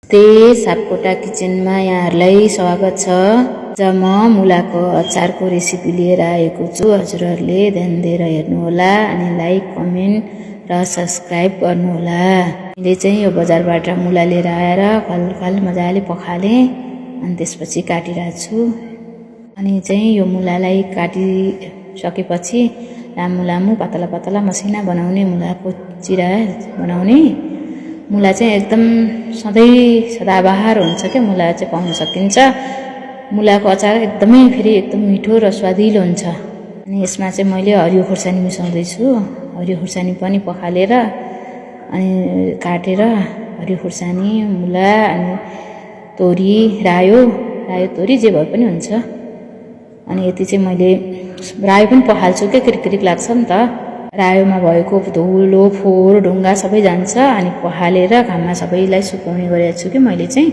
सापकोटा किचनमा यहाँहरूलाई स्वागत छ। आज म मुलाको अचारको रेसिपी लिएर आएको छु। हजुरहरूले ध्यान दिएर हेर्नुहोला अनि लाइक, कमेन्ट र सब्स्क्राइब गर्नुहोला। मैले चाहिँ यो बजारबाट मुला लिएर आएर खलखल मजाले पखालेँ अनि त्यसपछि काटिरहेको छु। अनि चाहिँ यो मुलालाई काटिसकेपछि लामो लामो पातला पातला मसिना बनाउने मुलाको चिरा बनाउने। मुला चाहिँ एकदम सदाबहार हुन्छ क्या, मुला चाहिँ पाउन सकिन्छ। मुलाको अचार फेरि एकदम मिठो र स्वादिलो हुन्छ। अनि यसमा चाहिँ मैले हरियो खुर्सानी मिसाउँदैछु। हरियो खुर्सानी पनि पखालेर अनि काटेर हरियो खुर्सानी, मुला अनि तोरी, रायो तोरी जे भए पनि हुन्छ। अनि यति चाहिँ मैले रायो पनि पखाल्छु क्या, क्रिक लाग्छ नि त। रायोमा भएको धुलो, फोहोर, ढुङ्गा सबै जान्छ। अनि पखालेर घाममा सबैलाई सुकाउने गरेको छु कि मैले चाहिँ।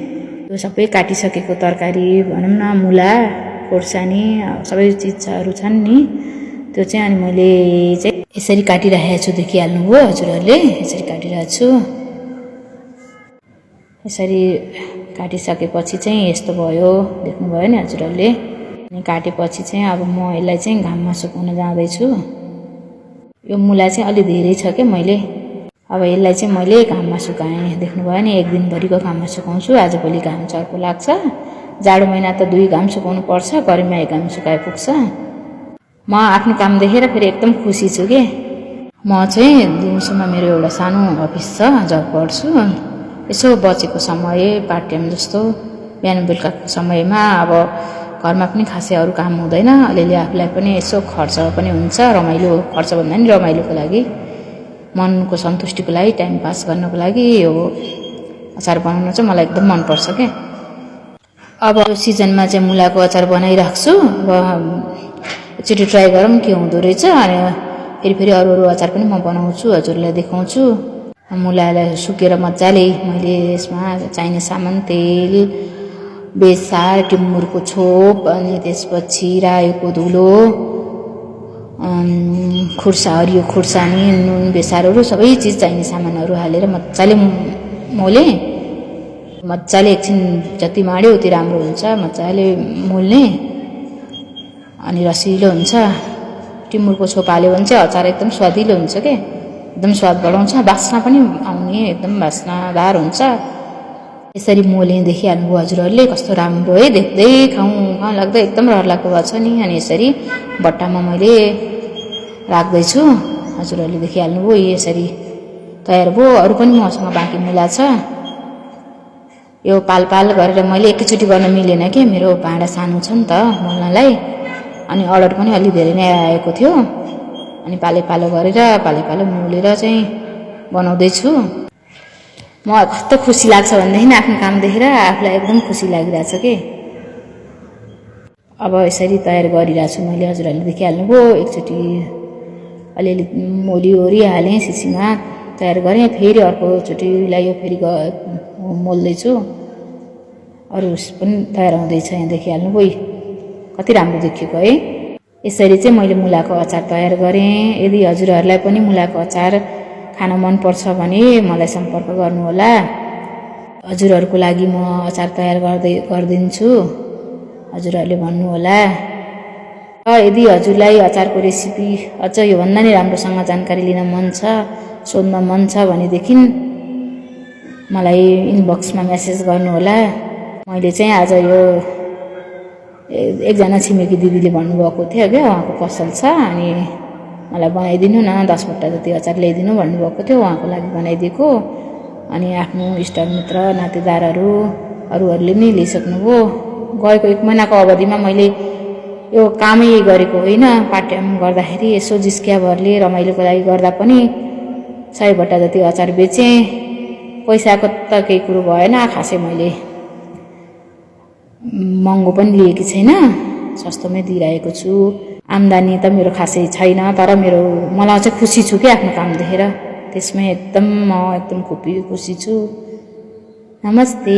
यो सबै काटिसकेको तरकारी भनौँ न, मुला, खोर्सानी सबै चिजहरू छन् नि, त्यो चाहिँ अनि मैले चाहिँ यसरी काटिरहेको छु। देखिहाल्नुभयो हजुरहरूले, यसरी काटिरहेको छु। यसरी काटिसकेपछि चाहिँ यस्तो भयो, देख्नुभयो नि हजुरहरूले। अनि काटेपछि चाहिँ अब म यसलाई चाहिँ घाममा सुकाउन जाँदैछु। यो मुला चाहिँ अलि धेरै छ क्या मैले। अब यसलाई चाहिँ मैले घाममा सुकाएँ, देख्नुभयो नि। एक दिनभरिको घाममा सुकाउँछु। आजभोलि घाम चर्को लाग्छ। जाडो महिना त 2 घाम सुकाउनु पर्छ, गर्मीमा 1 घाम सुकाए पुग्छ। म आफ्नो काम देखेर फेरि एकदम खुसी छु के। म चाहिँ दिउँसोमा मेरो एउटा सानो अफिस छ, जब गर्छु। यसो बचेको समय पार्ट टाइम जस्तो बिहान बेलुकाको समयमा अब घरमा पनि खासै अरू काम हुँदैन, अलिअलि आफूलाई पनि यसो खर्च पनि हुन्छ। रमाइलो खर्च भन्दा नि रमाइलोको लागि, मनको सन्तुष्टिको लागि, टाइम पास गर्नको लागि यो अचार बनाउन चाहिँ मलाई एकदम मनपर्छ क्या। अब यो सिजनमा चाहिँ मुलाको अचार बनाइराख्छु। अब एकचोटि ट्राई गरौँ के हुँदो रहेछ। अनि फेरि अरू अचार पनि म बनाउँछु, हजुरलाई देखाउँछु। मुलालाई सुकेर मजाले मैले यसमा चाहिने सामान तेल, बेसार, टिमुरको छोप, अनि त्यसपछि रायोको धुलो, हरियो खुर्सानी, नुन, बेसारहरू सबै चिज चाहिने सामानहरू हालेर मजाले मोलेँ। मजाले एकछिन जति माड्यो उति राम्रो हुन्छ, मजाले मोल्ने अनि रसिलो हुन्छ। टिमुरको छोप हाल्यो भने चाहिँ अचार एकदम स्वादिलो हुन्छ के, एकदम स्वाद बढाउँछ। बास्ना पनि आउने, एकदम बास्नादार हुन्छ। यसरी मोलेँ, देखिहाल्नुभयो हजुरहरूले कस्तो राम्रो है, देख्दै खाउँ लाग्दै एकदम रहर लाग्दो भएको छ नि। अनि यसरी बट्टामा मैले राख्दैछु, हजुरहरूले देखिहाल्नुभयो। यसरी तयार भयो। अरू पनि मसँग बाँकी मुला छ। यो पाल गरेर मैले एकैचोटि गर्न मिलेन कि, मेरो भाँडा सानो छ नि त मोल्नलाई। अनि अर्डर पनि अलि धेरै नै आएको थियो। अनि पालो गरेर पालो मोलेर चाहिँ बनाउँदैछु। म कस्तो खुसी लाग्छ भनेदेखि आफ्नो काम देखेर आफूलाई एकदम खुसी लागिरहेछ कि। अब यसरी तयार गरिरहेको छु मैले, हजुरहरूले देखिहाल्नुभयो। एकचोटि अलिअलि मोलिओरी हालेँ, सिसीमा तयार गरेँ। फेरि अर्कोचोटिलाई यो फेरि मोल्दैछु। अरू पनि तयार हुँदैछ, यहाँ देखिहाल्नुभयो कति राम्रो देखिएको है। यसरी चाहिँ मैले मुलाको अचार तयार गरेँ। यदि हजुरहरूलाई पनि मुलाको अचार खान मनपर्छ भने मलाई सम्पर्क गर्नुहोला। हजुरहरूको लागि म अचार तयार गरिदिन्छु, हजुरहरूले भन्नुहोला। यदि हजुरलाई अचारको रेसिपी अझ योभन्दा नि राम्रोसँग जानकारी लिन मन छ, सोध्न मन छ भनेदेखि मलाई इनबक्समा मेसेज गर्नुहोला। मैले चाहिँ आज यो एकजना छिमेकी दिदीले भन्नुभएको थियो क्या, उहाँको पसल छ अनि मलाई बनाइदिनु न 10 मुठा जति अचार ल्याइदिनु भन्नुभएको थियो, उहाँको लागि बनाइदिएको। अनि आफ्नो इष्टमित्र, नातेदारहरू अरूहरूले नि लिइसक्नुभयो। गएको 1 महिनाको अवधिमा मैले यो कामै गरेको होइन, पार्ट टाइम गर्दाखेरि यसो जिस्किया भरले रमाइलोको लागि गर्दा पनि 100 बट्टा जति अचार बेचेँ। पैसाको त केही कुरो भएन खासै, मैले महँगो पनि लिएकी छैन, सस्तोमै दिइरहेको छु। आम्दानी त मेरो खासै छैन, तर मलाई चाहिँ खुसी छु कि आफ्नो काम देखेर। त्यसमै म एकदम खुसी छु। नमस्ते।